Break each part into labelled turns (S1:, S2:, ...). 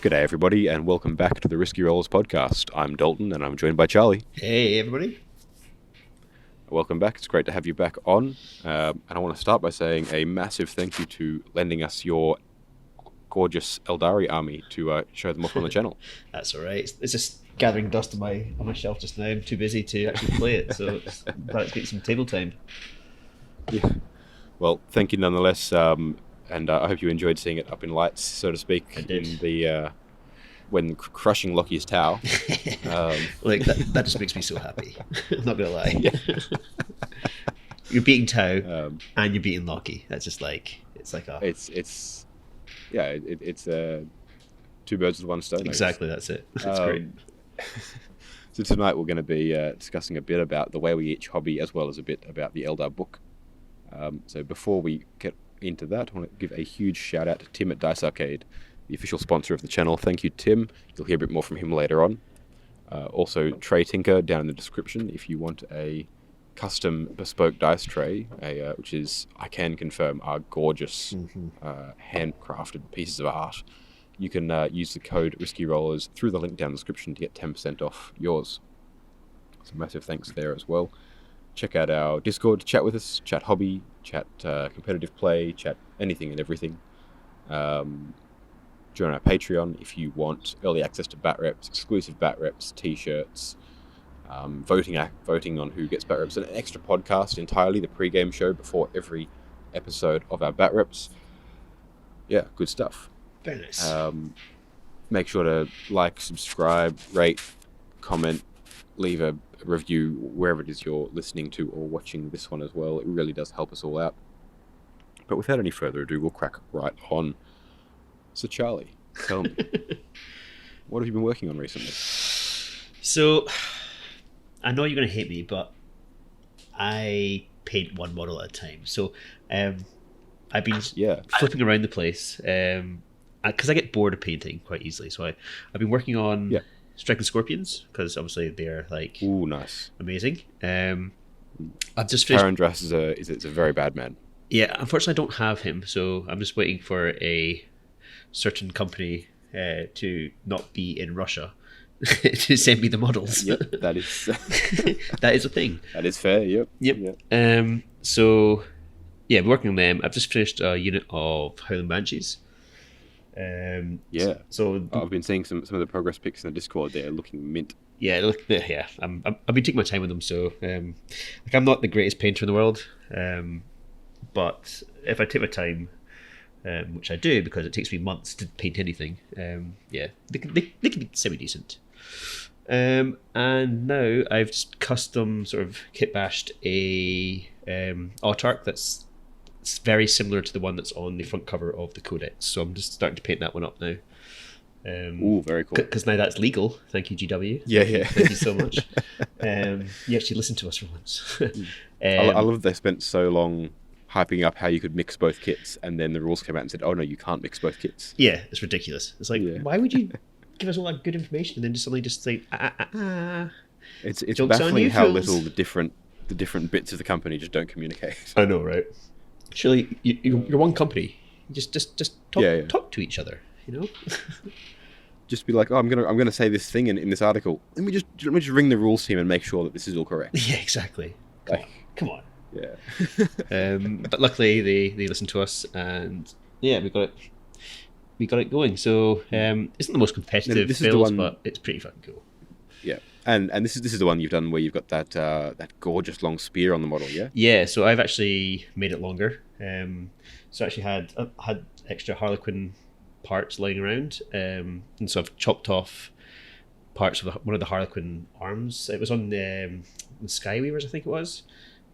S1: G'day everybody and welcome back to the Risky Rollers podcast. I'm Dalton and I'm joined by Charlie.
S2: Hey everybody.
S1: Welcome back. It's great to have you back on. And I want to start by saying a massive thank you to lending us your gorgeous Eldari army to show them off on the channel.
S2: That's alright. It's just gathering dust on my shelf just now. I'm too busy to actually play it, so I'm glad it's getting some table time.
S1: Yeah. Well, thank you nonetheless. And I hope you enjoyed seeing it up in lights, so to speak.
S2: I did.
S1: In the when crushing Lockie's tower.
S2: Like that just makes me so happy. I'm not gonna lie.
S1: Yeah.
S2: You're beating Tau and you're beating Lockie. That's just like it's two birds with one stone. Exactly. That's it. That's great.
S1: So tonight we're going to be discussing a bit about the way we each hobby, as well as a bit about the Eldar book. So before we get into that, I want to give a huge shout out to Tim at Dice Arcade, the official sponsor of the channel. Thank you, Tim. You'll hear a bit more from him later on. Also, Tray Tinker down in the description if you want a custom bespoke dice tray, which is, I can confirm, are gorgeous handcrafted pieces of art. You can use the code Risky Rollers through the link down in the description to get 10% off yours. So massive thanks there as well. Check out our Discord, chat with us, chat hobby, chat competitive play, chat anything and everything. Join our Patreon if you want early access to bat reps, exclusive bat reps, t-shirts, voting on who gets bat reps, and an extra podcast entirely, the pre-game show before every episode of our bat reps. Yeah, good stuff.
S2: Very nice.
S1: Make sure to like, subscribe, rate, comment, leave a review wherever it is you're listening to or watching this one as well. It really does help us all out. But without any further ado, we'll crack right on. So Charlie, tell me, what have you been working on recently?
S2: So, I know you're going to hate me, but I paint one model at a time. So, I've been flipping around the place because I get bored of painting quite easily. So I've been working on Striking Scorpions, because obviously they're like
S1: nice,
S2: amazing. I've just finished.
S1: Tarandras is a very bad man.
S2: Yeah, unfortunately I don't have him, so I'm just waiting for a certain company to not be in Russia to send me the models.
S1: Yep, that is
S2: that is a thing.
S1: That is fair. Yep.
S2: So yeah, I'm working on them. I've just finished a unit of Howling Banshees. So
S1: I've been seeing some of the progress pics in the Discord. They're looking mint.
S2: Yeah, I've been taking my time with them. So I'm not the greatest painter in the world, but if I take my time, which I do because it takes me months to paint anything, they can be semi decent. And now I've just custom sort of kit bashed a autarch that's very similar to the one that's on the front cover of the Codex. So I'm just starting to paint that one up now.
S1: Very cool.
S2: Because now that's legal. Thank you, GW.
S1: Yeah.
S2: Thank you so much. You actually listened to us for once.
S1: I love that they spent so long hyping up how you could mix both kits, and then the rules came out and said, "Oh no, you can't mix both kits."
S2: Yeah, it's ridiculous. It's like, why would you give us all that good information and then just suddenly just say,
S1: It's
S2: Joke's
S1: baffling
S2: you,
S1: how
S2: fools.
S1: little the different bits of the company just don't communicate.
S2: I know, right? Surely you're one company. Just talk to each other. You know.
S1: Just be like, I'm gonna say this thing in this article. Let me just ring the rules team and make sure that this is all correct.
S2: Yeah, exactly. Come on.
S1: Yeah.
S2: But luckily they listened to us, and we got it going. So it's not the most competitive builds, but it's pretty fucking cool.
S1: Yeah. And this is the one you've done where you've got that gorgeous long spear on the model, yeah?
S2: Yeah, so I've actually made it longer. So I actually had extra Harlequin parts lying around, and so I've chopped off parts of one of the Harlequin arms. It was on the Skyweavers, I think it was.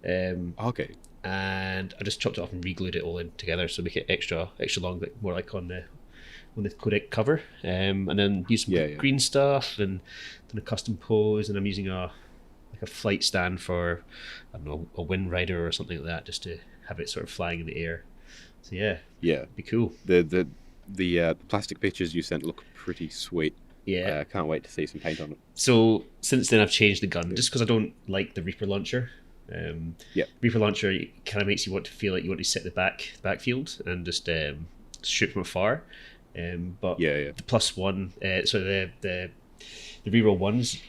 S1: Okay.
S2: And I just chopped it off and re-glued it all in together, so make it extra long, like more like on the Codex cover. And then use some green stuff and then a custom pose, and I'm using a flight stand for, I don't know, a wind rider or something like that, just to have it sort of flying in the air. So it'd be cool.
S1: The plastic pictures you sent look pretty sweet.
S2: Yeah,
S1: can't wait to see some paint on it.
S2: So since then I've changed the gun just because I don't like the Reaper launcher. Reaper launcher kind of makes you want to feel like you want to sit in the backfield and just shoot from afar. But
S1: Yeah.
S2: the +1, so the reroll ones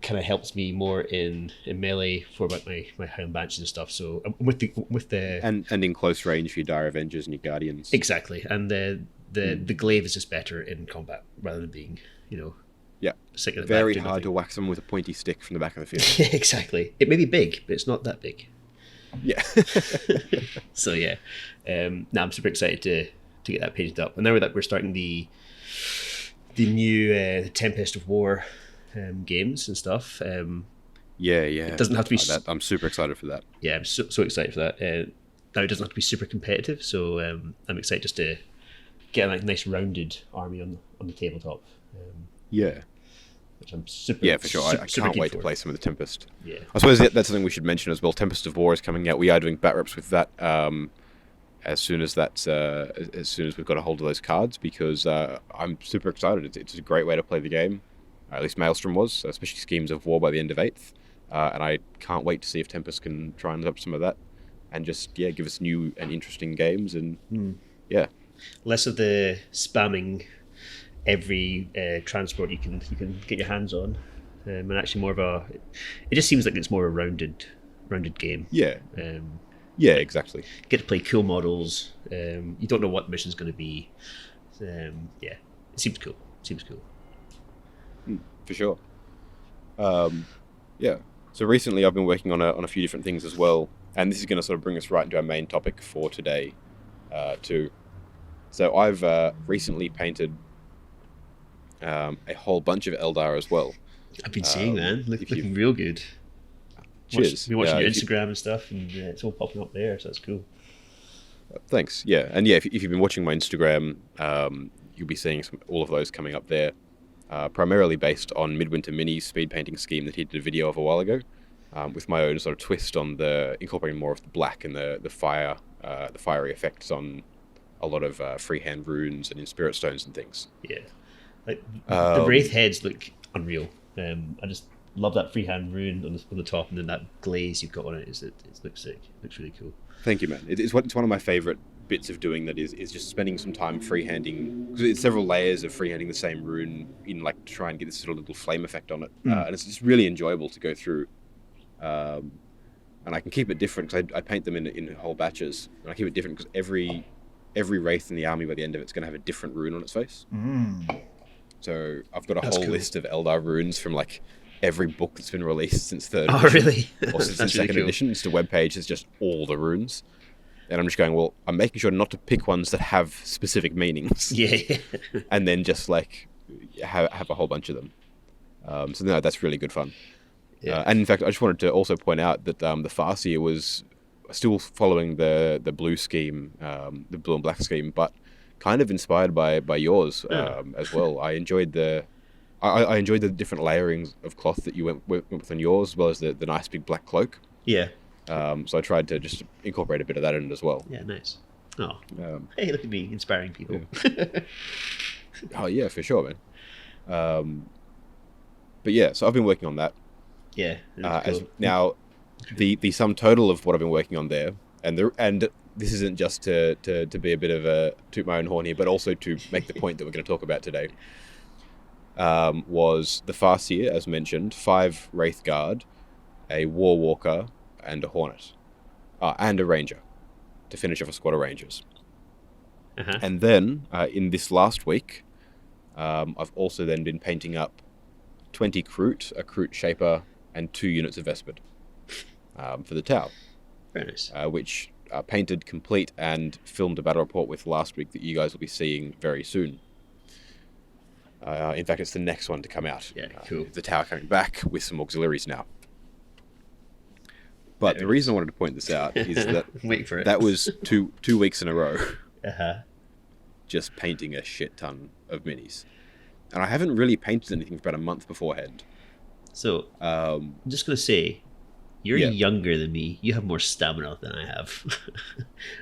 S2: kind of helps me more in melee for about my Highland Banshees and stuff. So with the
S1: And in close range for your Dire Avengers and your Guardians.
S2: exactly, and the glaive is just better in combat rather than being
S1: Yeah.
S2: sitting at the
S1: Very
S2: back doing
S1: hard to
S2: nothing.
S1: whack someone with a pointy stick from the back of the field.
S2: Yeah, exactly. It may be big, but it's not that big.
S1: Yeah.
S2: So yeah, now I'm super excited to get that painted up. And now that we're starting the new the Tempest of War games and stuff.
S1: Yeah.
S2: It doesn't have to be.
S1: I'm super excited for that.
S2: Yeah, I'm so excited for that. Now it doesn't have to be super competitive, so I'm excited just to get a nice rounded army on the tabletop.
S1: Yeah.
S2: Which I'm super.
S1: Yeah, for sure. I
S2: super
S1: can't
S2: keen
S1: wait to
S2: for.
S1: play some of the Tempest.
S2: Yeah.
S1: I suppose that's something we should mention as well. Tempest of War is coming out. We are doing bat reps with that as soon as we've got a hold of those cards, because I'm super excited. It's a great way to play the game. At least Maelstrom was, especially Schemes of War by the end of 8th. And I can't wait to see if Tempest can try and up some of that and just give us new and interesting games. And yeah.
S2: Less of the spamming every transport you can get your hands on, and actually more of a. It just seems like it's more a rounded game.
S1: Yeah. Yeah, exactly.
S2: Get to play cool models. You don't know what the mission's going to be. Yeah, it seems cool.
S1: For sure. Yeah. So recently I've been working on a few different things as well, and this is going to sort of bring us right into our main topic for today, too. So I've recently painted a whole bunch of Eldar as well.
S2: I've been seeing that.
S1: if you've-
S2: Looking real good.
S1: Cheers.
S2: Been watching
S1: Yeah,
S2: your
S1: if you-
S2: Instagram and stuff, and it's all popping up there, so that's cool.
S1: Thanks. Yeah, and yeah, if you've been watching my Instagram, you'll be seeing all of those coming up there. Primarily based on Midwinter Mini's speed painting scheme that he did a video of a while ago, with my own sort of twist on incorporating more of the black and the fiery effects on a lot of freehand runes and in spirit stones and things.
S2: Yeah, like the wraith heads look unreal. I just love that freehand rune on the top, and then that glaze you've got on it. It looks sick. It looks really cool.
S1: Thank you, man. It's one of my favorite bits of doing that is just spending some time freehanding, because it's several layers of freehanding the same rune in to try and get this sort of little flame effect on it, and it's just really enjoyable to go through. And I can keep it different because I paint them in whole batches, and I keep it different because every wraith in the army by the end of it's going to have a different rune on its face. So I've got a
S2: That's
S1: whole
S2: cool.
S1: list of Eldar runes from every book that's been released since third
S2: Oh,
S1: edition,
S2: really?
S1: or since the
S2: That's really
S1: second
S2: cool.
S1: edition. It's a webpage that's just all the runes. And I'm just going, well, I'm making sure not to pick ones that have specific meanings,
S2: Yeah.
S1: and then just have a whole bunch of them. So no, that's really good fun.
S2: Yeah.
S1: And in fact, I just wanted to also point out that the Farseer was still following the blue scheme, the blue and black scheme, but kind of inspired by yours as well. I enjoyed I enjoyed the different layerings of cloth that you went with on yours, as well as the nice big black cloak.
S2: Yeah.
S1: So I tried to just incorporate a bit of that in it as well.
S2: Yeah. Nice. Oh.
S1: Um,
S2: Hey, look at me inspiring people.
S1: Oh yeah, for sure, man. But yeah, so I've been working on that.
S2: Yeah. That's
S1: As
S2: cool.
S1: now, the sum total of what I've been working on there, and this isn't just to be a bit of a toot my own horn here, but also to make the point that we're going to talk about today, was the Farseer, as mentioned, 5 Wraith Guard, a War Walker, and a Hornet, and a Ranger, to finish off a squad of Rangers.
S2: Uh-huh.
S1: And then, in this last week, I've also then been painting up 20 Kroot, a Kroot Shaper, and 2 units of Vespid for the Tau,
S2: Very nice.
S1: which are painted complete and filmed a battle report with last week that you guys will be seeing very soon. In fact, it's the next one to come out.
S2: Yeah, cool.
S1: The Tau coming back with some auxiliaries now. But the reason I wanted to point this out is that
S2: Wait for it.
S1: that was two weeks in a row
S2: Uh-huh.
S1: just painting a shit ton of minis. And I haven't really painted anything for about a month beforehand.
S2: So
S1: Um,
S2: I'm just gonna say, you're
S1: Yeah.
S2: younger than me. You have more stamina than I have.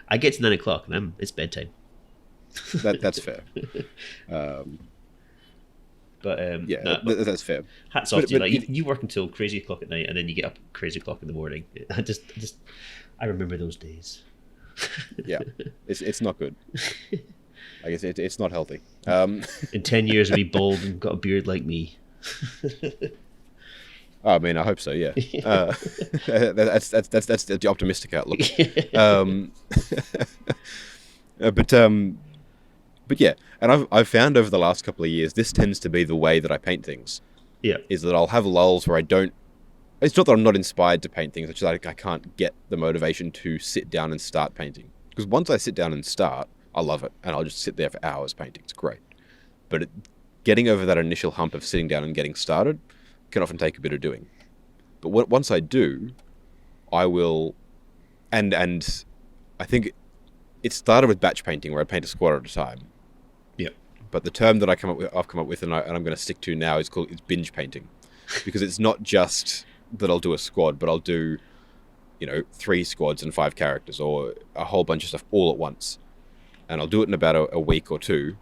S2: I get to 9 o'clock and it's bedtime.
S1: that's fair.
S2: But
S1: Yeah,
S2: no, but
S1: that's fair.
S2: hats off
S1: but-
S2: to you.
S1: but
S2: Like, you work until crazy o'clock at night, and then you get up crazy o'clock in the morning. I remember those days.
S1: Yeah, it's not good. I guess it's not healthy.
S2: In 10 years, I'll be bald and got a beard like me.
S1: I mean, I hope so. Yeah, that's the optimistic outlook. But yeah, and I've found over the last couple of years, this tends to be the way that I paint things.
S2: Yeah,
S1: is that I'll have lulls where I don't. It's not that I'm not inspired to paint things; it's just like I can't get the motivation to sit down and start painting. Because once I sit down and start, I love it, and I'll just sit there for hours painting. It's great, but getting over that initial hump of sitting down and getting started can often take a bit of doing. But once I do, I will, and I think it started with batch painting where I paint a squad at a time.
S2: yeah.
S1: But the term that I've come up with, and I'm going to stick to now is binge painting, because it's not just that I'll do a squad, but I'll do, 3 squads and 5 characters, or a whole bunch of stuff all at once, and I'll do it in about a week or two,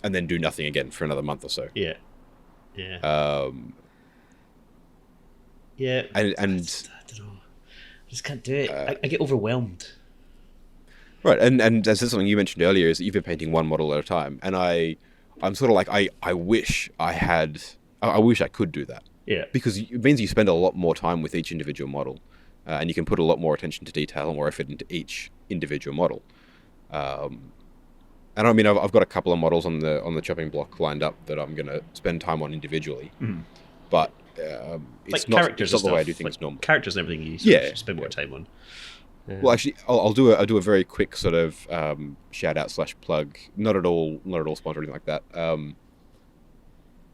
S1: and then do nothing again for another month or so.
S2: Yeah. Yeah.
S1: And
S2: I don't know. I just can't do it. I get overwhelmed.
S1: Right, and that's something you mentioned earlier, is that you've been painting one model at a time, and I'm sort of like, I wish I could do that.
S2: Yeah.
S1: Because it means you spend a lot more time with each individual model, and you can put a lot more attention to detail and more effort into each individual model. And I mean, I've got a couple of models on the chopping block lined up that I'm going to spend time on individually, but it's not the way I do things normally.
S2: Characters and everything you spend more time on.
S1: Well, actually, I'll do a very quick sort of shout out / plug. Not at all sponsored or anything like that.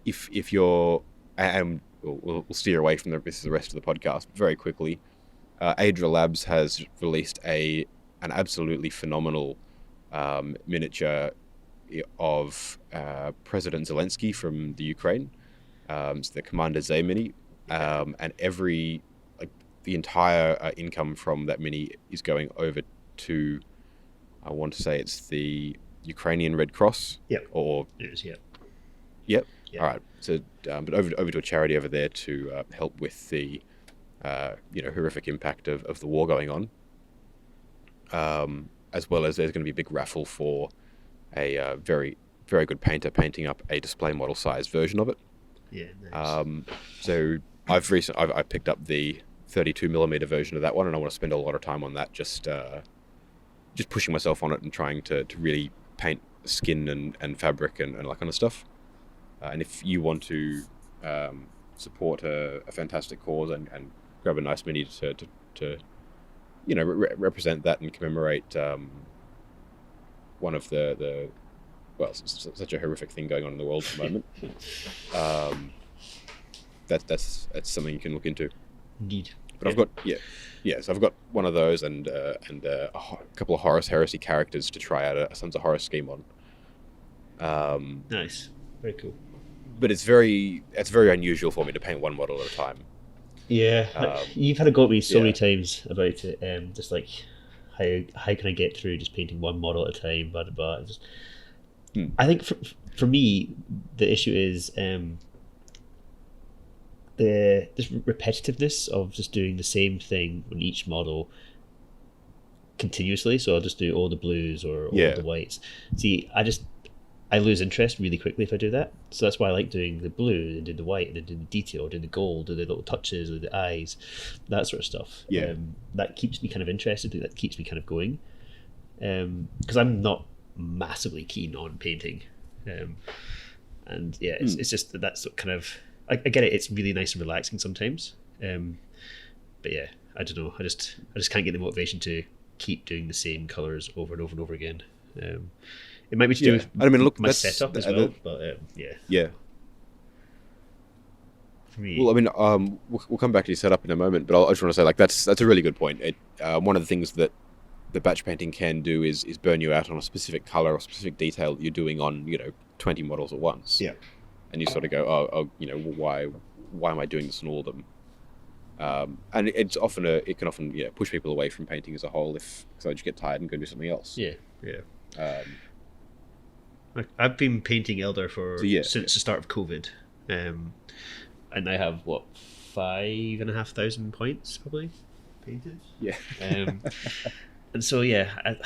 S1: If you're, and we'll steer away from the rest of the podcast very quickly. Adra Labs has released an absolutely phenomenal miniature of President Zelensky from the Ukraine. It's the Commander Z mini, and the entire income from that mini is going over to, I want to say it's the Ukrainian Red Cross.
S2: Yep.
S1: Or
S2: it is. Yep.
S1: Yep. All right. So, but over to a charity over there to help with the, horrific impact of the war going on. As well as there's going to be a big raffle for a very, very good painter painting up a display model sized version of it.
S2: Yeah. Nice.
S1: So I picked up the 32mm version of that one, and I want to spend a lot of time on that, just pushing myself on it and trying to really paint skin and fabric and all that kind of stuff. And if you want to support a fantastic cause and grab a nice mini to represent that and commemorate one of the such a horrific thing going on in the world at the moment. That's something you can look into.
S2: Indeed.
S1: But I've got so I've got one of those and a couple of Horus Heresy characters to try out a Sons of Horus scheme on.
S2: Nice, very cool.
S1: But it's very unusual for me to paint one model at a time.
S2: Yeah, you've had a go at me so many times about it. Just like how can I get through just painting one model at a time? Blah blah blah. I think for me the issue is this repetitiveness of just doing the same thing on each model continuously. So I'll just do all the blues or all the whites. See, I lose interest really quickly if I do that. So that's why I like doing the blue and doing the white and then doing the detail, doing the gold, doing the little touches with the eyes, that sort of stuff.
S1: Yeah.
S2: That keeps me kind of interested. That keeps me kind of going. Because I'm not massively keen on painting. And yeah, it's just that's kind of, I get it. It's really nice and relaxing sometimes. But yeah, I don't know. I just can't get the motivation to keep doing the same colors over and over and over again. It might be to do with my setup as well, but yeah.
S1: Yeah.
S2: For me,
S1: well, I mean, we'll come back to your setup in a moment, but I just want to say, like, that's a really good point. One of the things that the batch painting can do is burn you out on a specific color or specific detail that you're doing on 20 models at once.
S2: Yeah.
S1: And you sort of go, why am I doing this on all of them? And it can often push people away from painting as a whole because they just get tired and go do something else.
S2: Yeah. I've been painting Eldar since the start of COVID, and I have 5,500 points probably painted.
S1: Yeah.
S2: And so yeah, I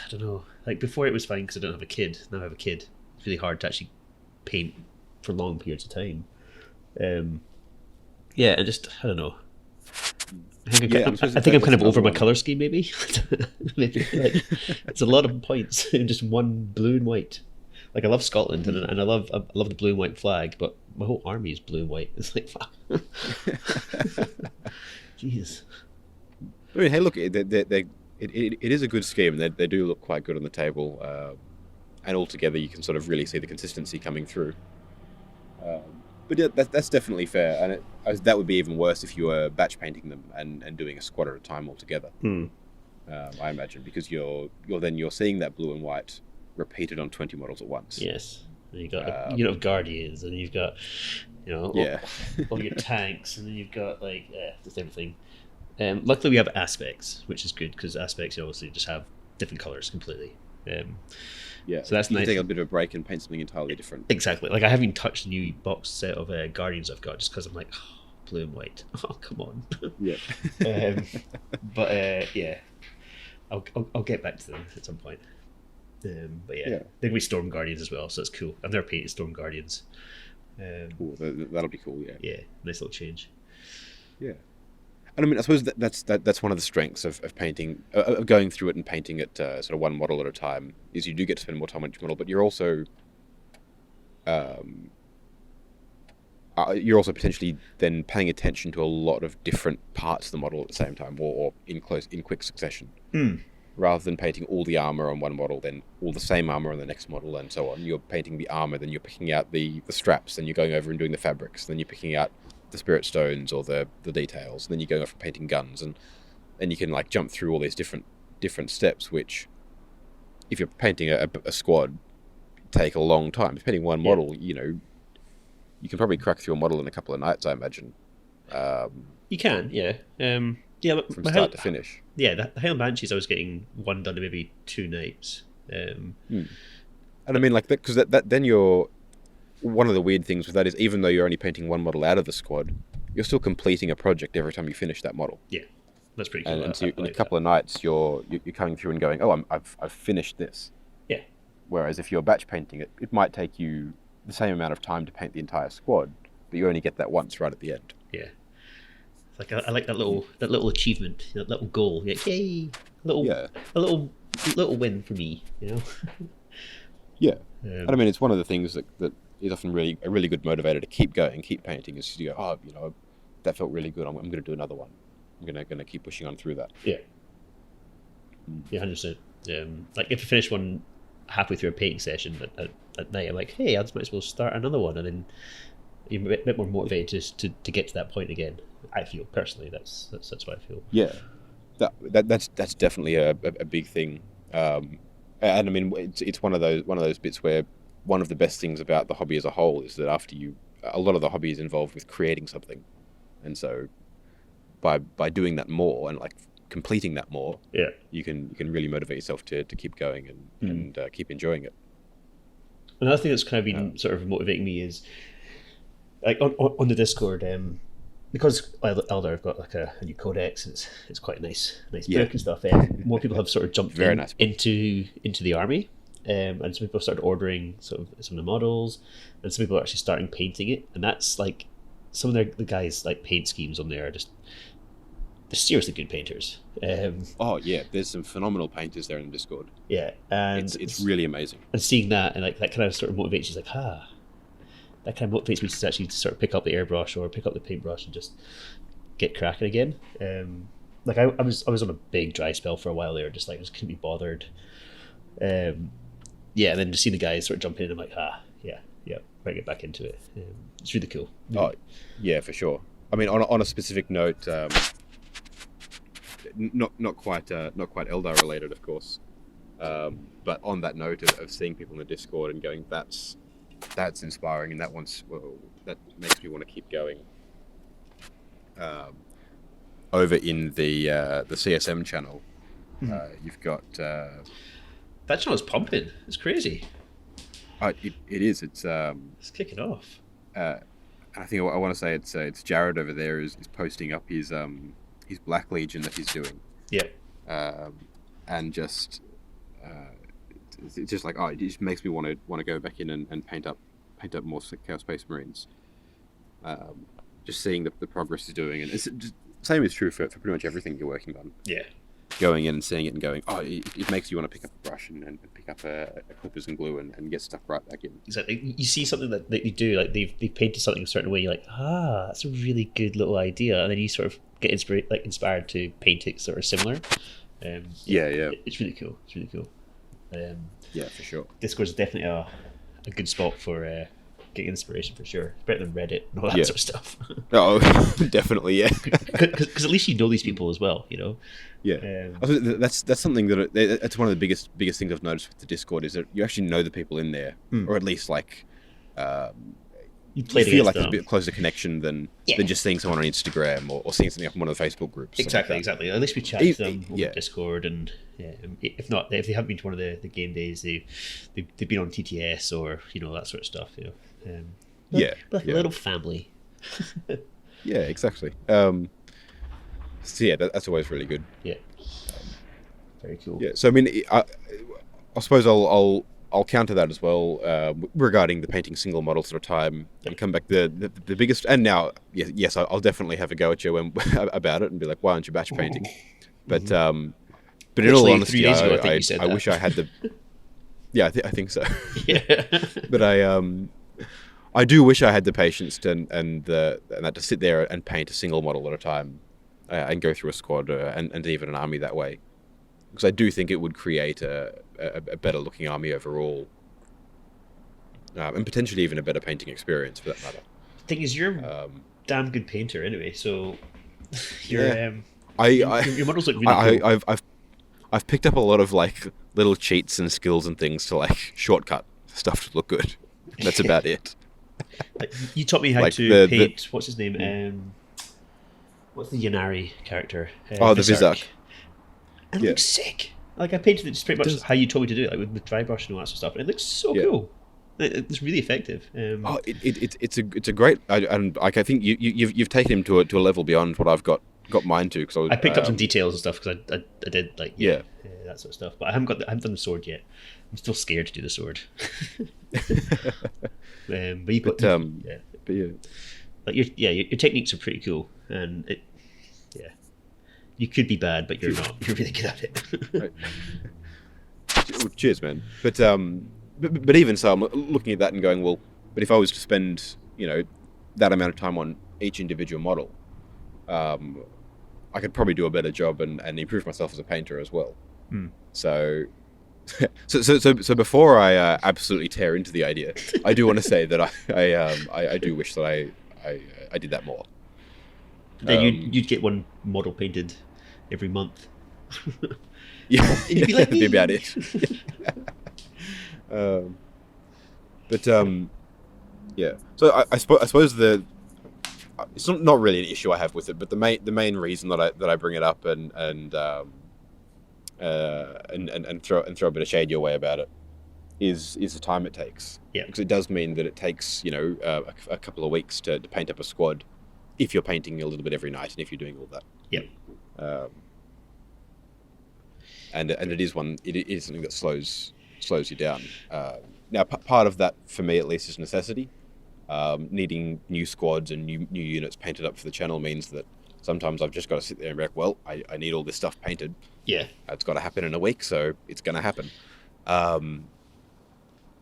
S2: don't know. Like before it was fine because I don't have a kid. Now I have a kid. It's really hard to actually paint for long periods of time. Yeah, and just I don't know. I think I'm kind of over my color scheme. Maybe, maybe like, it's a lot of points in just one blue and white. Like I love Scotland and I love the blue and white flag, but my whole army is blue and white. It's like fuck. Jeez.
S1: I mean, hey, look, it is a good scheme. They do look quite good on the table, and altogether you can sort of really see the consistency coming through. But yeah, that's definitely fair, and that would be even worse if you were batch painting them and doing a squad at a time altogether. I imagine, because you're seeing that blue and white repeated on 20 models at once.
S2: Yes, and you've got guardians, and you've got all your tanks, and then you've got like just everything. Luckily, we have aspects, which is good because aspects obviously just have different colors completely. So that's
S1: you
S2: nice.
S1: Can take a bit of a break and paint something entirely different.
S2: Exactly. Like I haven't even touched the new box set of Guardians I've got just because I'm like, oh, blue and white. Oh, come on.
S1: Yeah.
S2: But yeah, I'll get back to them at some point. But yeah, they're Storm Guardians as well, so it's cool. I've never painted Storm Guardians.
S1: Cool. That'll be cool. Yeah.
S2: Yeah, nice little change.
S1: Yeah. And I mean, I suppose that's one of the strengths of painting, of going through it and painting it sort of one model at a time, is you do get to spend more time on each model, but you're also potentially then paying attention to a lot of different parts of the model at the same time, or in quick succession, rather than painting all the armor on one model, then all the same armor on the next model, and so on. You're painting the armor, then you're picking out the straps, then you're going over and doing the fabrics, then you're picking out the spirit stones or the details, and then you go off and painting guns, and then you can like jump through all these different steps, which if you're painting a squad take a long time. Painting one model, you can probably crack through a model in a couple of nights, I imagine.
S2: You can, yeah.
S1: From start to finish.
S2: Yeah, the Hail Banshees I was getting one done in maybe 2 nights.
S1: And I mean, like that, because that then you're. One of the weird things with that is, even though you're only painting one model out of the squad, you're still completing a project every time you finish that model.
S2: Yeah, that's pretty cool.
S1: And so in a couple of nights, you're coming through and going, oh, I've finished this.
S2: Yeah.
S1: Whereas if you're batch painting it, it might take you the same amount of time to paint the entire squad, but you only get that once right at the end.
S2: Yeah. It's like I like that little achievement, that little goal. Like, yay! A little win for me,
S1: Yeah. And I mean, it's one of the things that is often a really good motivator to keep going, keep painting, is to go, that felt really good. I'm going to do another one. I'm going to keep pushing on through that.
S2: Yeah. Yeah, 100%. Like if you finish one halfway through a painting session at night, I'm like, hey, I just might as well start another one, and then you're a bit more motivated to get to that point again. I feel personally that's what I feel.
S1: Yeah, that's definitely a big thing. And I mean, it's one of those bits where one of the best things about the hobby as a whole is that a lot of the hobby is involved with creating something, and so by doing that more and like completing that more, you can really motivate yourself to keep going and keep enjoying it.
S2: Another thing that's kind of been sort of motivating me is like on the Discord, because Eldar have got like a new codex, and it's quite a nice book and stuff. More people have sort of jumped into the army, and some people have started ordering sort of some of the models, and some people are actually starting painting it. And that's like some of the guys' like paint schemes on there are just they're seriously good painters.
S1: Oh yeah, there's some phenomenal painters there in the Discord.
S2: Yeah, and
S1: it's really amazing.
S2: And seeing that and like that kind of sort of motivates you, like that kind of motivates me to actually sort of pick up the airbrush or pick up the paintbrush and just get cracking again. Like I was on a big dry spell for a while there, just like I just couldn't be bothered. And then to see the guys sort of jump in, I'm like, right, get back into it. It's really cool.
S1: Oh, yeah, for sure. I mean, on a specific note, not quite Eldar related, of course, but on that note of seeing people in the Discord and going, that's inspiring, and that makes me want to keep going. Over in the CSM channel, you've got
S2: that channel's pumping. It's crazy.
S1: It is. It's
S2: kicking off.
S1: I think I want to say it's Jared over there is posting up his Black Legion that he's doing.
S2: Yeah.
S1: and just it's just like, oh, it just makes me want to go back in and paint up more Chaos Space Marines. Just seeing the progress he's doing, and it's just, same is true for pretty much everything you're working on.
S2: Yeah.
S1: Going in and seeing it and going, oh, it makes you want to pick up a brush and pick up a clippers and glue and get stuff right back in.
S2: Exactly. You see something that you do, like they've painted something a certain way, you're like, that's a really good little idea, and then you sort of get inspired to paint it sort of similar.
S1: Yeah.
S2: It's really cool. It's really cool.
S1: Yeah, for sure.
S2: Discord's definitely a good spot for getting inspiration, for sure. It's better than Reddit and all that sort of stuff.
S1: Oh, definitely, yeah.
S2: Because at least you know these people as well, you know.
S1: Yeah, that's something that's one of the biggest things I've noticed with the Discord is that you actually know the people in there, or at least like you feel like there's a bit closer connection than just seeing someone on Instagram or seeing something up in one of the Facebook groups.
S2: Exactly. At least we chat to them on Discord, and if they haven't been to one of the game days, they've been on TTS or that sort of stuff. Like a little family.
S1: Yeah, exactly. So yeah, that's always really good.
S2: Yeah, very cool.
S1: Yeah, so I mean, I suppose I'll counter that as well regarding the painting single models at a time and come back the biggest. And now, yes, I'll definitely have a go at you about it and be like, why aren't you batch painting? But but in all honesty,
S2: 3 days ago, I think you said
S1: I
S2: that.
S1: wish I had the. Yeah, I think so.
S2: Yeah,
S1: but I do wish I had the patience and that to sit there and paint a single model at a time. And go through a squad and even an army that way, because I do think it would create a better looking army overall, and potentially even a better painting experience for that matter.
S2: The thing is, you're a damn good painter anyway, so your models look really cool.
S1: I've picked up a lot of like little cheats and skills and things to like shortcut stuff to look good. That's about it.
S2: You taught me how to paint. What's his name? What's the Yanari character?
S1: The Vizark.
S2: And it looks sick. Like I painted it just pretty much how you told me to do it, like with dry brush and all that sort of stuff. And it looks so cool. It's really effective.
S1: It's a great. I think you've taken him to a level beyond what I've got mine to. Because
S2: I picked up some details and stuff because I did like that sort of stuff. But I haven't done the sword yet. I'm still scared to do the sword. Like your techniques are pretty cool, and you could be bad, but you're not. You're really good at it.
S1: Right. Cheers, man. But even so, I'm looking at that and going, well, but if I was to spend that amount of time on each individual model, I could probably do a better job and improve myself as a painter as well. So before I absolutely tear into the idea, I do want to say that I do wish that I did that more.
S2: Then you'd get one model painted every month.
S1: Yeah,
S2: and you'd be like,
S1: that'd be about it. Yeah. So I suppose it's not really an issue I have with it, but the main reason that I bring it up and throw a bit of shade your way about it is the time it takes.
S2: Yeah.
S1: Because it does mean that it takes a couple of weeks to paint up a squad if you're painting a little bit every night and if you're doing all that.
S2: Yeah.
S1: And it is something that slows you down. Now part of that for me at least is necessity. Needing new squads and new units painted up for the channel means that sometimes I've just got to sit there and be like, well, I need all this stuff painted.
S2: Yeah.
S1: It's got to happen in a week, so it's going to happen.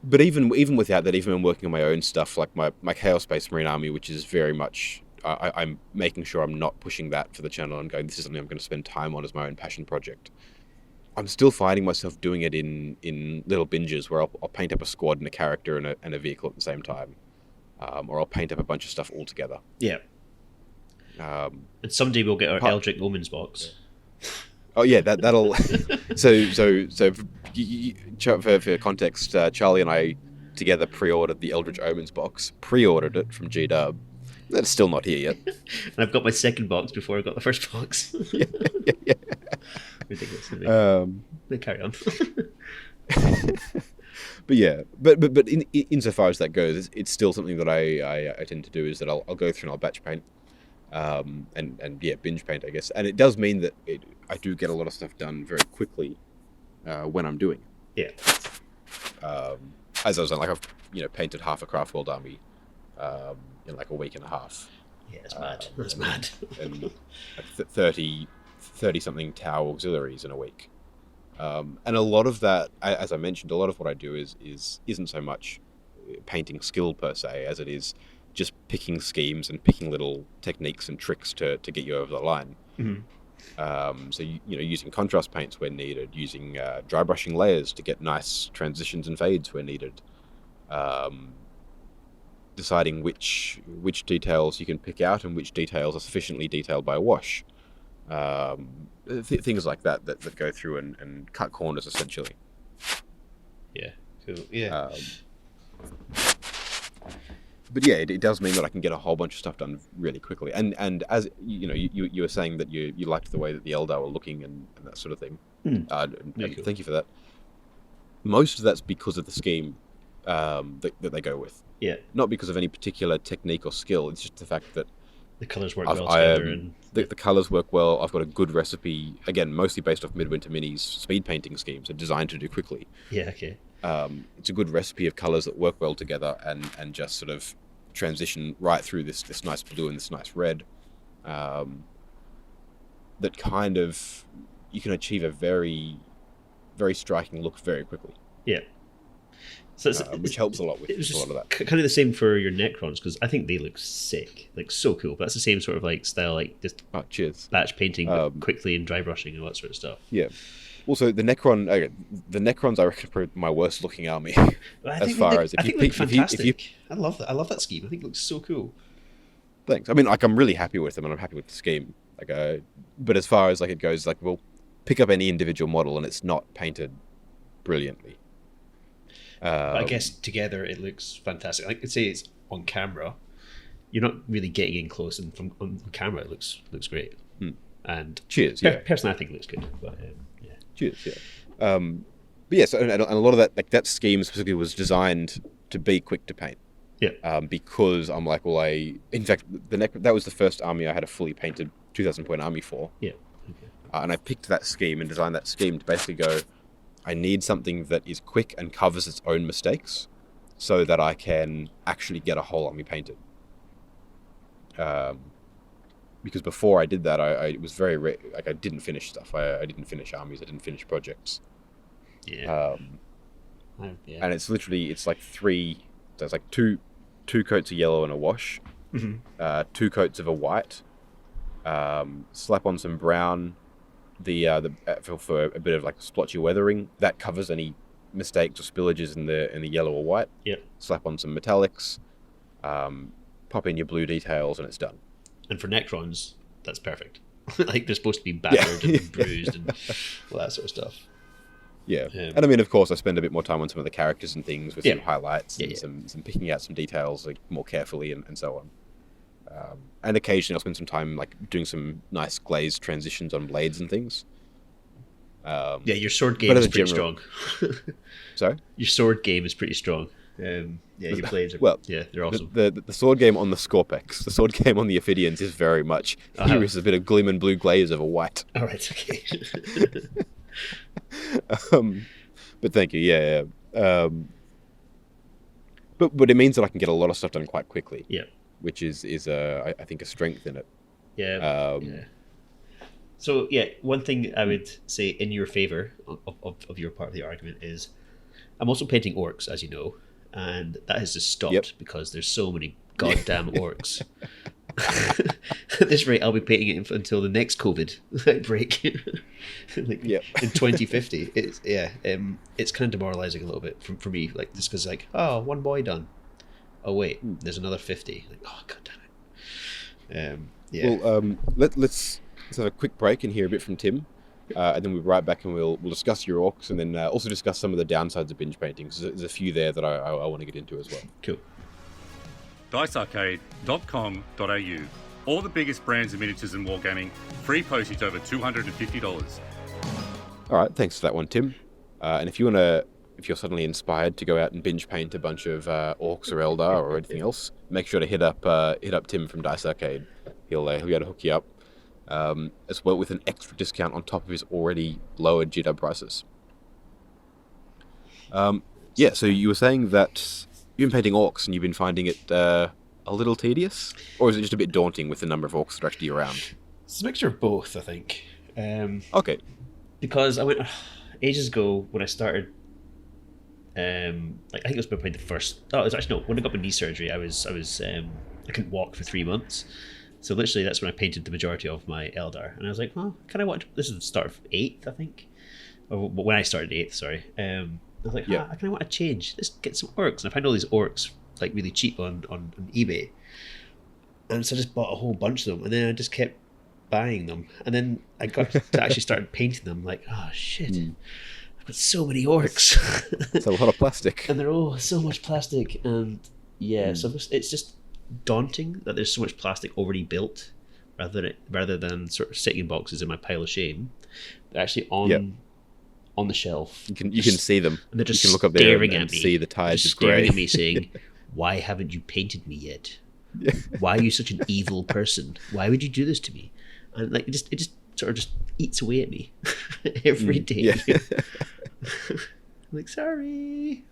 S1: But even without that, even when working on my own stuff, like my Chaos Space Marine army, which is very much, I'm making sure I'm not pushing that for the channel and going, this is something I'm going to spend time on as my own passion project. I'm still finding myself doing it in little binges where I'll paint up a squad and a character and a vehicle at the same time. Or I'll paint up a bunch of stuff all together.
S2: Yeah. And someday we'll get our Eldritch Omens box.
S1: Oh yeah, that'll. So for context, Charlie and I together pre-ordered the Eldritch Omens box. Pre-ordered it from GW. That's still not here yet.
S2: And I've got my second box before I got the first box.
S1: Yeah.
S2: Ridiculous. They carry on.
S1: But yeah, but insofar as that goes, it's still something that I tend to do is that I'll go through and I'll batch paint, and binge paint, I guess. And it does mean that I do get a lot of stuff done very quickly when I'm doing
S2: Yeah.
S1: as I was saying, like I've painted half a Craft World army in like a week and a half.
S2: Yeah, it's mad. That's mad.
S1: And like 30 something Tau auxiliaries in a week. And a lot of that, as I mentioned, a lot of what I do isn't so much painting skill per se as it is just picking schemes and picking little techniques and tricks to get you over the line.
S2: Mm-hmm.
S1: So using contrast paints where needed, using dry brushing layers to get nice transitions and fades where needed, deciding which details you can pick out and which details are sufficiently detailed by a wash. Things like that go through and cut corners essentially.
S2: Yeah, cool. Yeah.
S1: But yeah, it does mean that I can get a whole bunch of stuff done really quickly. And as you were saying that you liked the way that the Eldar were looking and that sort of thing.
S2: Cool.
S1: Thank you for that. Most of that's because of the scheme that they go with.
S2: Yeah.
S1: Not because of any particular technique or skill. It's just the fact that
S2: the colours work well together. And
S1: the colours work well. I've got a good recipe, again, mostly based off Midwinter Mini's speed painting schemes, are designed to do quickly.
S2: Yeah, okay.
S1: It's a good recipe of colours that work well together and just sort of transition right through this nice blue and this nice red. That kind of, you can achieve a very, very striking look very quickly.
S2: Yeah. So
S1: which helps a lot with a lot of that.
S2: Kind of the same for your Necrons, because I think they look sick, like so cool. But that's the same sort of like style, like just
S1: cheers.
S2: Batch painting but quickly and dry brushing and all that sort of stuff.
S1: Yeah. Also, the Necrons, I reckon, are probably my worst looking army.
S2: I think they look fantastic. I love that. I love that scheme. I think it looks so cool.
S1: Thanks. I mean, like, I'm really happy with them, and I'm happy with the scheme. But as far as like it goes, like, we'll pick up any individual model, and it's not painted brilliantly.
S2: But I guess together it looks fantastic. Like, I'd say it's on camera, you're not really getting in close, and from on camera it looks great. And
S1: cheers. Yeah.
S2: Personally, I think it looks good. But yeah.
S1: Cheers. Yeah. But yeah, so and a lot of that, like that scheme specifically, was designed to be quick to paint.
S2: Yeah.
S1: Because I'm like, well, in fact, that was the first army I had a fully painted 2,000 point army for.
S2: Yeah. Okay.
S1: And I picked that scheme and designed that scheme to basically go, I need something that is quick and covers its own mistakes so that I can actually get a whole army painted. Because before I did that, I was very like I didn't finish stuff. I didn't finish armies. I didn't finish projects.
S2: Yeah.
S1: Yeah. And it's like three. There's like two coats of yellow and a wash.
S2: Mm-hmm.
S1: 2 coats of a white. Slap on some brown. For a bit of like splotchy weathering that covers any mistakes or spillages in the yellow or white.
S2: Yep.
S1: Slap on some metallics. Pop in your blue details, and it's done.
S2: And for Necrons, that's perfect. Like, they're supposed to be battered and bruised and all that sort of stuff.
S1: Yeah. And I mean, of course, I spend a bit more time on some of the characters and things with some highlights and some picking out some details like more carefully and so on. And occasionally I'll spend some time like doing some nice glazed transitions on blades and things.
S2: Your sword game is pretty strong.
S1: Sorry?
S2: Your sword game is pretty strong. Your blades are they're awesome.
S1: The sword game on the Scorpex, the sword game on the Ophidians is very much, here is a bit of glim and blue glaze over white.
S2: All right, okay.
S1: But thank you, yeah. But it means that I can get a lot of stuff done quite quickly.
S2: Yeah.
S1: Which is I think a strength in it.
S2: Yeah. So one thing I would say in your favour of your part of the argument is I'm also painting orcs, as you know, and that has just stopped because there's so many goddamn orcs. At this rate, I'll be painting it until the next COVID outbreak, in 2050. It's kind of demoralising a little bit for me, like just because one boy done. Oh wait, there's another 50. Like, oh god damn it.
S1: Well, let's have a quick break and hear a bit from Tim, and then we'll be right back and we'll discuss your orcs and then also discuss some of the downsides of binge painting. Because there's a few there that I want to get into as well.
S2: Cool.
S3: dicearcade.com.au. All the biggest brands of miniatures and wargaming. Free postage over $250.
S1: All right, thanks for that one, Tim. And if you're suddenly inspired to go out and binge paint a bunch of orcs or Eldar or anything else, make sure to hit up Tim from Dice Arcade. He'll be able to hook you up, as well with an extra discount on top of his already lowered GW prices. Yeah, so you were saying that you've been painting orcs and you've been finding it a little tedious? Or is it just a bit daunting with the number of orcs that are actually around?
S2: It's a mixture of both, I think.
S1: Okay.
S2: Because I went ages ago when I started. Like I think it was probably the first. Oh, it was actually no. When I got my knee surgery, I couldn't walk for 3 months. So literally, that's when I painted the majority of my Eldar, and I was like, "Oh, can I want?" This is the start of 8th, I think, or when I started 8th. Sorry. I was like,
S1: Yeah.
S2: "Can I want to change? Let's get some orcs." And I found all these orcs like really cheap on eBay, and so I just bought a whole bunch of them, and then I just kept buying them, and then I got to actually started painting them. Like, oh shit, I've got so many orcs.
S1: It's a lot of plastic.
S2: And they're all so much plastic, and yeah, so it's just daunting that there's so much plastic already built, rather than sort of sitting in boxes in my pile of shame. They're actually on the shelf.
S1: You can see them.
S2: And they're just
S1: you can look up there
S2: staring
S1: and
S2: at me.
S1: see the tides
S2: Just
S1: of grey.
S2: staring at me, saying, "Why haven't you painted me yet? Why are you such an evil person? Why would you do this to me?" And like it just sort of just eats away at me every day.
S1: Yeah.
S2: I'm like, sorry.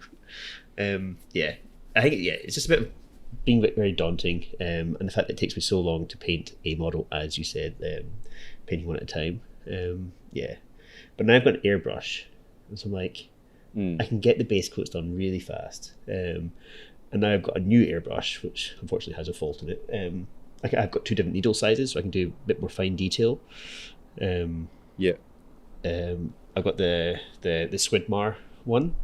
S2: Yeah, I think it's just a bit of being very daunting, and the fact that it takes me so long to paint a model, as you said, painting one at a time. Yeah, but now I've got an airbrush, and so I'm like, I can get the base coats done really fast. And now I've got a new airbrush, which unfortunately has a fault in it. I've got 2 different needle sizes, so I can do a bit more fine detail.
S1: Yeah.
S2: I've got the Swidmar one.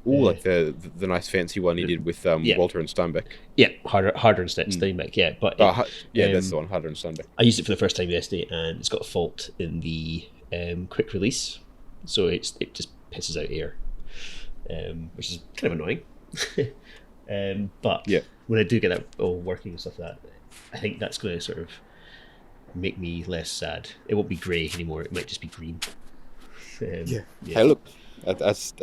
S1: Like the nice fancy one he did with Walter and Steinbeck.
S2: Yeah, harder and Steinbeck. Yeah, but
S1: that's the one, Harder and Steinbeck.
S2: I used it for the first time yesterday, and it's got a fault in the quick release, so it just pisses out air, which is kind of annoying. But when I do get that all working and stuff like that, I think that's going to sort of make me less sad. It won't be grey anymore. It might just be green.
S1: Hey, look, that's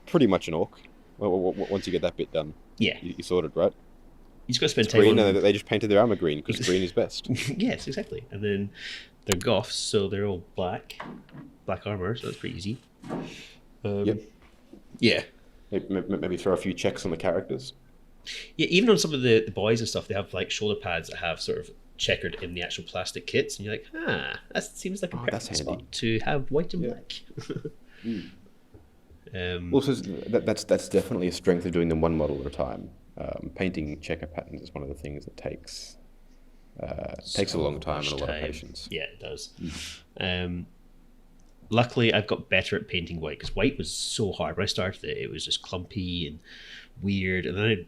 S1: pretty much an orc. Once you get that bit done, you sorted, right?
S2: You just got to spend
S1: it's
S2: time
S1: green,
S2: on...
S1: and they just painted their armor green because green is best.
S2: Yes, exactly. And then they're goths, so they're all black armor, so that's pretty easy. Yeah.
S1: Maybe throw a few checks on the characters.
S2: Yeah, even on some of the boys and stuff, they have like shoulder pads that have sort of checkered in the actual plastic kits, and you're like, that seems like a perfect spot to have white and black.
S1: Also, that's definitely a strength of doing them one model at a time. Painting checker patterns is one of the things that takes a long time and a lot of patience. Yeah, it does. Luckily, I've got better at painting white, because white was so hard. When I started it was just clumpy and weird. And then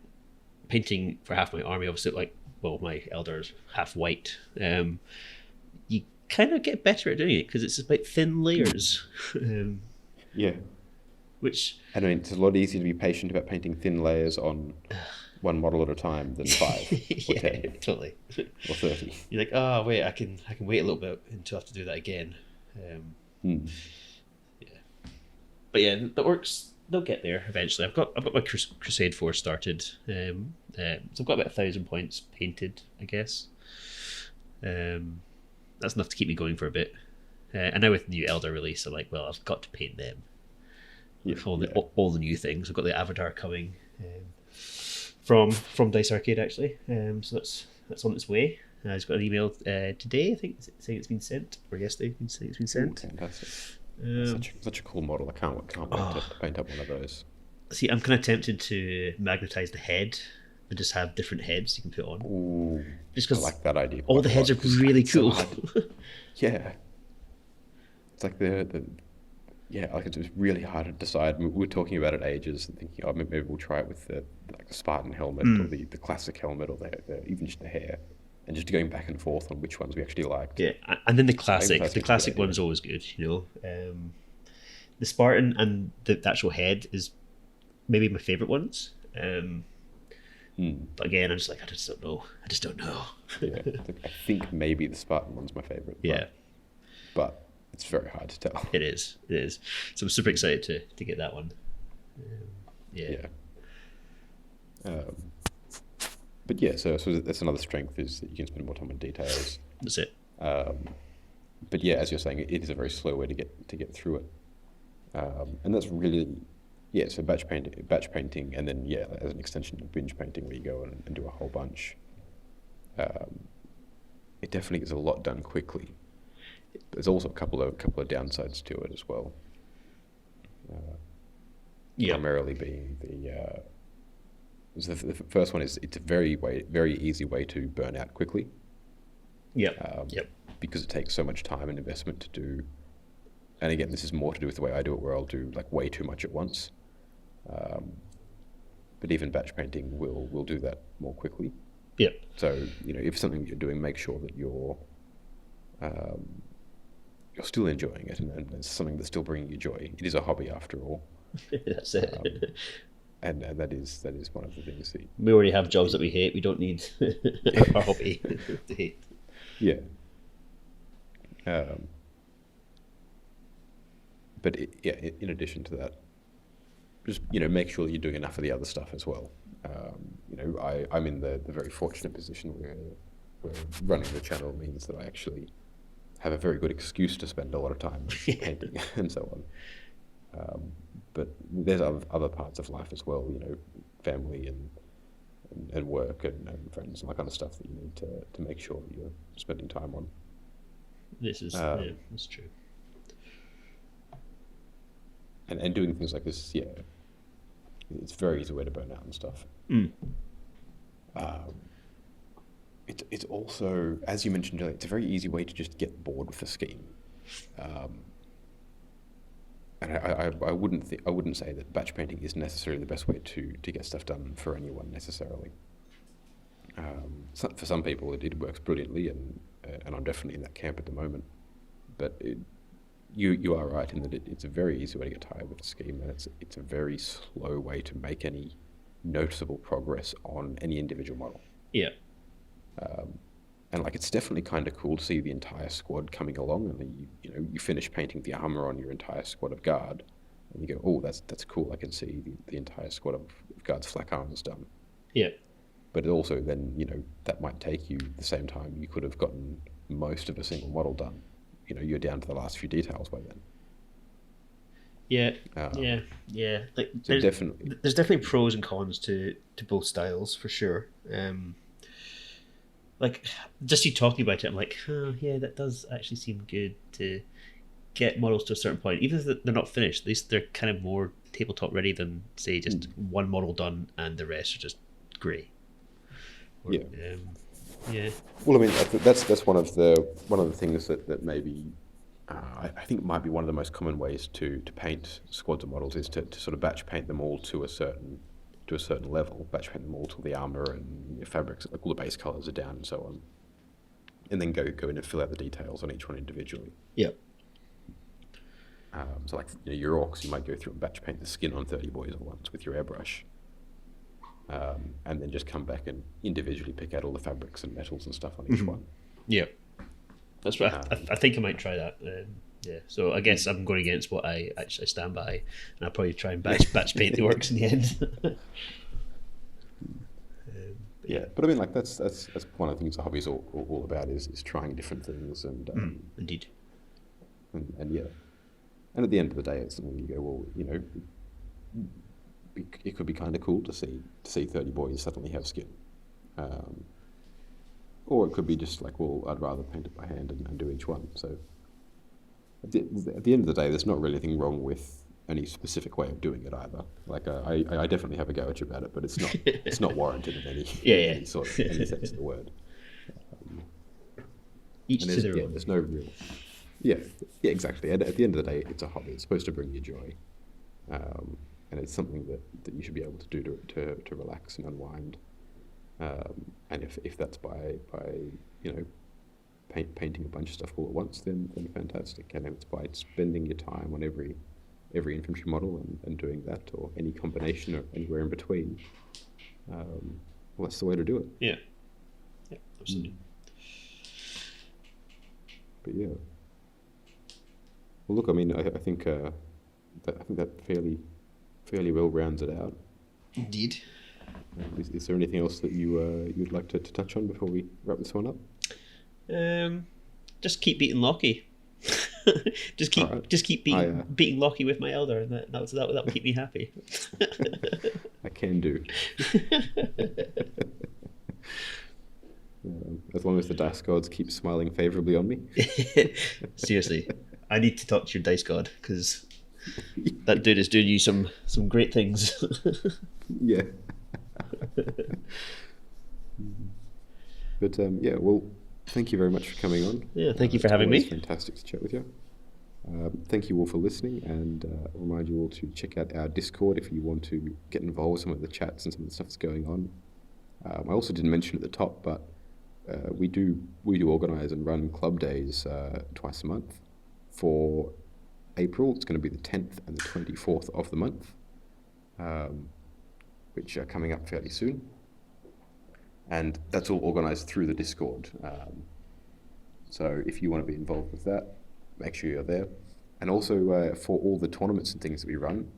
S1: painting for half my army, obviously, my Eldar's half white. You kind of get better at doing it because it's about thin layers. Which, I mean, it's a lot easier to be patient about painting thin layers on one model at a time than 5 or 10.
S2: Totally.
S1: Or 30.
S2: You're like, oh wait, I can wait a little bit until I have to do that again. But yeah, the orcs, they'll get there eventually. I've got my Crusade Force started. So I've got about 1,000 points painted, I guess. That's enough to keep me going for a bit. And now with the new Eldar release, I'm like, well, I've got to paint them. All the new things. I've got the Avatar coming from Dice Arcade, actually. So that's on its way. I just got an email today, I think, saying it's been sent, or yesterday, saying it's been sent.
S1: Fantastic. Such a cool model. I can't wait to paint up one of those.
S2: See, I'm kind of tempted to magnetize the head and just have different heads you can put on.
S1: Ooh,
S2: just because
S1: I like that idea.
S2: All the heads are really cool.
S1: Yeah, it's like it's really hard to decide. We were talking about it ages and thinking, maybe we'll try it with the Spartan helmet or the classic helmet or even just the hair. And just going back and forth on which ones we actually liked.
S2: Yeah, and then the classic one's always good, The Spartan and the actual head is maybe my favourite ones. But again, I'm just like, I just don't know.
S1: Yeah, I think maybe the Spartan one's my favourite.
S2: Yeah.
S1: But it's very hard to tell.
S2: It is. So I'm super excited to get that one.
S1: But yeah, so that's another strength, is that you can spend more time on details.
S2: That's it.
S1: But yeah, as you're saying, it is a very slow way to get through it, and that's really yeah, so batch painting, and then yeah, as an extension of binge painting, where you go and do a whole bunch. It definitely gets a lot done quickly. There's also a couple of downsides to it as well. Primarily being the first one is it's a very easy way to burn out quickly. Because it takes so much time and investment to do. And again, this is more to do with the way I do it, where I'll do like way too much at once. But even batch painting will do that more quickly.
S2: Yep.
S1: So if something you're doing, make sure that you're still enjoying it, and it's something that's still bringing you joy. It is a hobby after all.
S2: That's it.
S1: And that is one of the things that
S2: we already have jobs that we hate. We don't need our hobby to hate.
S1: Yeah. But in addition to that, just make sure you're doing enough of the other stuff as well. I'm in the very fortunate position where running the channel means that I actually have a very good excuse to spend a lot of time painting and so on. But there's other parts of life as well, family and work and friends and that kind of stuff that you need to make sure that you're spending time on.
S2: This is that's true.
S1: And doing things like this, it's a very easy way to burn out and stuff. It's also, as you mentioned earlier, it's a very easy way to just get bored with the scheme. And I wouldn't say that batch painting is necessarily the best way to get stuff done for anyone necessarily. For some people, it works brilliantly, and I'm definitely in that camp at the moment. But you are right in that it's a very easy way to get tired with the scheme, and it's a very slow way to make any noticeable progress on any individual model.
S2: Yeah.
S1: And it's definitely kind of cool to see the entire squad coming along, and then you finish painting the armor on your entire squad of guard, and you go, oh, that's cool. I can see the entire squad of guards' flak armors done.
S2: Yeah.
S1: But it also then that might take you the same time you could have gotten most of a single model done. You're down to the last few details by then.
S2: Yeah.
S1: So there's
S2: definitely pros and cons to both styles for sure. Just you talking about it, I'm like, oh yeah, that does actually seem good to get models to a certain point, even if they're not finished. At least they're kind of more tabletop ready than say just one model done and the rest are just grey. Well,
S1: I mean, that's one of the things that maybe I think might be one of the most common ways to paint squads of models is to sort of batch paint them all to a certain level, batch paint them all till the armor and your fabrics, like all the base colors are down and so on, and then go in and fill out the details on each one individually.
S2: Yep.
S1: So your orcs, you might go through and batch paint the skin on 30 boys at once with your airbrush. And then just come back and individually pick out all the fabrics and metals and stuff on each one.
S2: Yeah, that's right. I think I might try that. So I guess I'm going against what I actually stand by, and I'll probably try and batch paint the works in the end.
S1: But I mean, that's one of the things the hobby is all about is trying different things and
S2: indeed.
S1: And and at the end of the day, it's something you go, well, it could be kind of cool to see 30 boys suddenly have skin, or it could be just like, well, I'd rather paint it by hand and do each one. So at the end of the day, there's not really anything wrong with any specific way of doing it either. I definitely have a go at you about it, but it's not warranted in any any sense of the word.
S2: Each to their own.
S1: There's no real. Yeah, exactly. At the end of the day, it's a hobby. It's supposed to bring you joy. And it's something that you should be able to do to relax and unwind. And if that's by painting a bunch of stuff all at once, then fantastic. And if it's by spending your time on every infantry model and doing that, or any combination or anywhere in between, well, that's the way to do it.
S2: Yeah, absolutely.
S1: But yeah. Well, look, I mean, I think that fairly well rounds it out.
S2: Indeed.
S1: Is there anything else that you'd like to touch on before we wrap this one up?
S2: Just keep beating Loki. Just keep beating Lockie with my Eldar, and that'll keep me happy.
S1: I can do. As long as the dice gods keep smiling favourably on me.
S2: Seriously, I need to talk to your dice god, because that dude is doing you some great things.
S1: Yeah. But well, thank you very much for coming on.
S2: Yeah, thank you for having me.
S1: Fantastic to chat with you. Thank you all for listening, and remind you all to check out our Discord if you want to get involved with some of the chats and some of the stuff that's going on. I also didn't mention at the top, but we do organise and run club days twice a month. For April, it's going to be the 10th and the 24th of the month, which are coming up fairly soon. And that's all organised through the Discord. So if you want to be involved with that, make sure you're there. And also for all the tournaments and things that we run,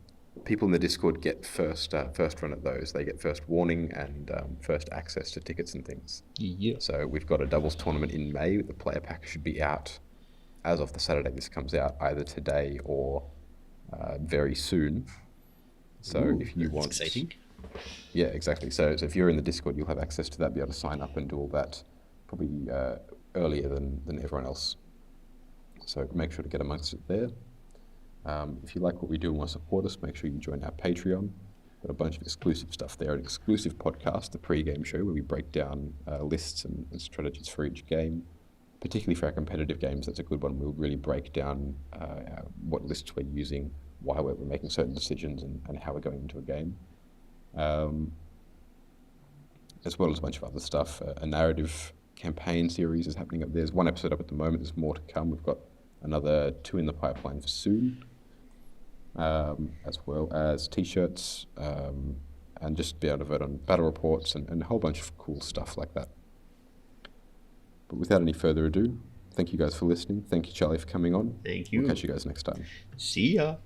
S1: people in the Discord get first run at those. They get first warning and first access to tickets and things.
S2: Yeah.
S1: So we've got a doubles tournament in May. The player pack should be out as of the Saturday this comes out, either today or very soon. So if you want...
S2: exciting.
S1: Yeah, exactly. So if you're in the Discord, you'll have access to that, be able to sign up and do all that probably earlier than everyone else. So make sure to get amongst it there. If you like what we do and want to support us, make sure you join our Patreon. Got a bunch of exclusive stuff there, an exclusive podcast, the pre-game show, where we break down lists and strategies for each game. Particularly for our competitive games, that's a good one. We'll really break down what lists we're using, why we're making certain decisions, and how we're going into a game. As well as a bunch of other stuff. A narrative campaign series is happening up there. There's one episode up at the moment. There's more to come. We've got another 2 in the pipeline for soon, as well as t-shirts, and just be able to vote on battle reports and a whole bunch of cool stuff like that. But without any further ado, thank you guys for listening. Thank you, Charlie, for coming on.
S2: Thank you.
S1: We'll catch you guys next time.
S2: See ya.